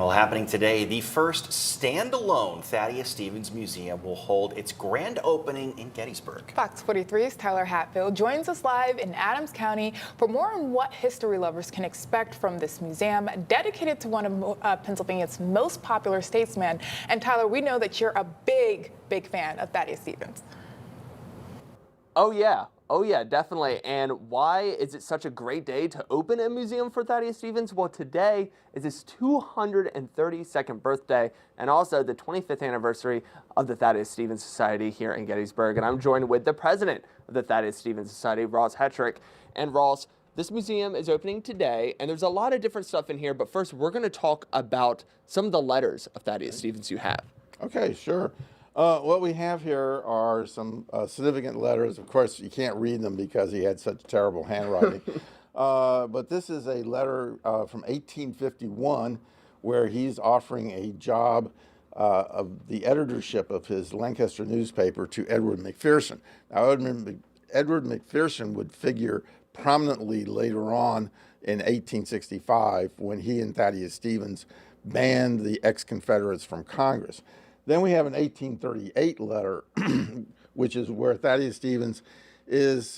Well, happening today, the first standalone Thaddeus Stevens Museum will hold its grand opening in Gettysburg. Fox 43's Tyler Hatfield joins us live in Adams County for more on what history lovers can expect from this museum dedicated to one of Pennsylvania's most popular statesmen. And Tyler, we know that you're a big fan of Thaddeus Stevens. Oh yeah, definitely. And why is it such a great day to open a museum for Thaddeus Stevens? Well, today is his 232nd birthday and also the 25th anniversary of the Thaddeus Stevens Society here in Gettysburg. And I'm joined with the president of the Thaddeus Stevens Society, Ross Hetrick. And Ross, this museum is opening today, and there's a lot of different stuff in here. But first, we're going to talk about some of the letters of Thaddeus Stevens you have. Okay, sure. What we have here are some significant letters. Of course, you can't read them because he had such terrible handwriting. But this is a letter from 1851 where he's offering a job of the editorship of his Lancaster newspaper to Edward McPherson. Now, Edward McPherson would figure prominently later on in 1865 when he and Thaddeus Stevens banned the ex-Confederates from Congress. Then we have an 1838 letter, which is where Thaddeus Stevens is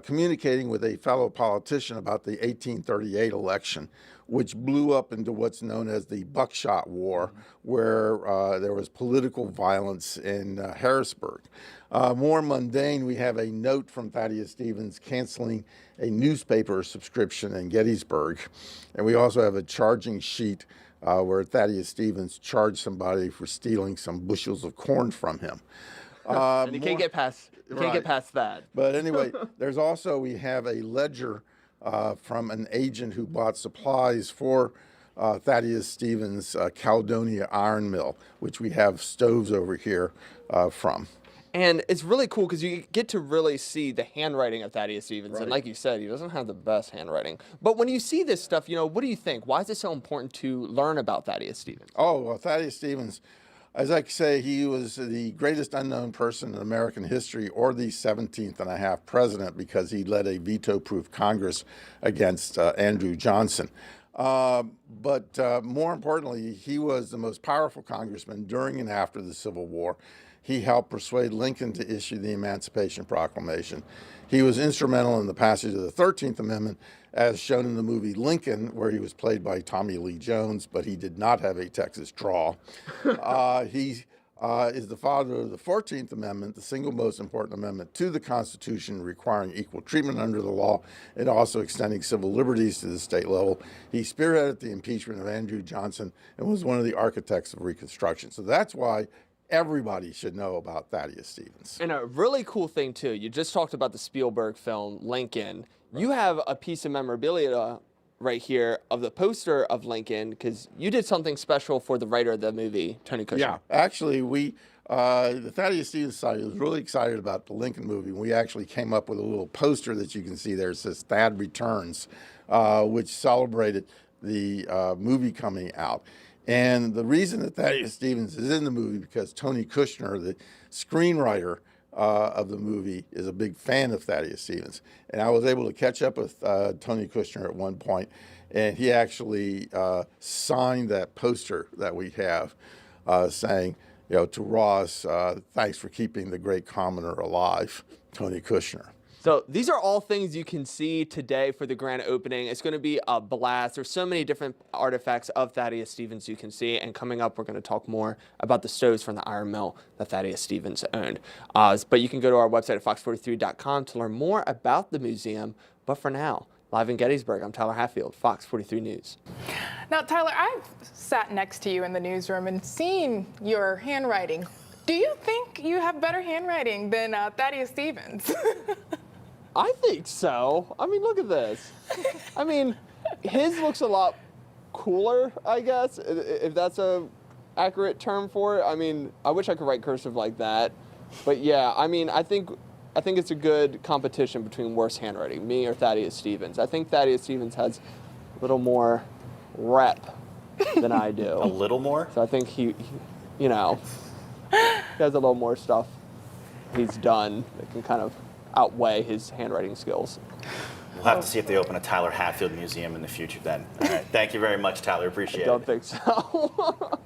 communicating with a fellow politician about the 1838 election, which blew up into what's known as the Buckshot War, where there was political violence in Harrisburg. More mundane, we have a note from Thaddeus Stevens canceling a newspaper subscription in Gettysburg. And we also have a charging sheet where Thaddeus Stevens charged somebody for stealing some bushels of corn from him. And you can't get past that. But anyway, we have a ledger from an agent who bought supplies for Thaddeus Stevens' Caledonia Iron Mill, which we have stoves over here from. And it's really cool because you get to really see the handwriting of Thaddeus Stevens. Right. And like you said, he doesn't have the best handwriting. But when you see this stuff, what do you think? Why is it so important to learn about Thaddeus Stevens? Oh, well, Thaddeus Stevens, as I say, he was the greatest unknown person in American history, or the 17th and a half president, because he led a veto-proof Congress against Andrew Johnson. But more importantly, he was the most powerful congressman during and after the Civil War. He helped persuade Lincoln to issue the Emancipation Proclamation. He was instrumental in the passage of the 13th Amendment, as shown in the movie Lincoln, where he was played by Tommy Lee Jones, but he did not have a Texas drawl. He is the father of the 14th Amendment, the single most important amendment to the Constitution, requiring equal treatment under the law and also extending civil liberties to the state level. He spearheaded the impeachment of Andrew Johnson and was one of the architects of Reconstruction. So that's why everybody should know about Thaddeus Stevens. And a really cool thing, too, you just talked about the Spielberg film, Lincoln. You have a piece of memorabilia right here of the poster of Lincoln because you did something special for the writer of the movie, Tony Kushner. Yeah, actually, the Thaddeus Stevens Society was really excited about the Lincoln movie. We actually came up with a little poster that you can see there. It says Thad Returns, which celebrated the movie coming out. And the reason that Thaddeus Stevens is in the movie because Tony Kushner, the screenwriter of the movie, is a big fan of Thaddeus Stevens. And I was able to catch up with Tony Kushner at one point, and he actually signed that poster that we have saying, to Ross, thanks for keeping the great commoner alive, Tony Kushner. So these are all things you can see today for the grand opening. It's going to be a blast. There's so many different artifacts of Thaddeus Stevens you can see. And coming up, we're going to talk more about the stoves from the iron mill that Thaddeus Stevens owned. But you can go to our website at fox43.com to learn more about the museum. But for now, live in Gettysburg, I'm Tyler Hatfield, Fox 43 News. Now, Tyler, I've sat next to you in the newsroom and seen your handwriting. Do you think you have better handwriting than Thaddeus Stevens? I think so. I mean, look at this. I mean, his looks a lot cooler, I guess, if that's a accurate term for it. I mean, I wish I could write cursive like that. But yeah, I mean, I think it's a good competition between worse handwriting, me or Thaddeus Stevens. I think Thaddeus Stevens has a little more rep than I do. A little more? So I think he has a little more stuff he's done that can kind of outweigh his handwriting skills. We'll have to see if they open a Tyler Hatfield Museum in the future then. All right. Thank you very much, Tyler. Appreciate it. Don't think so.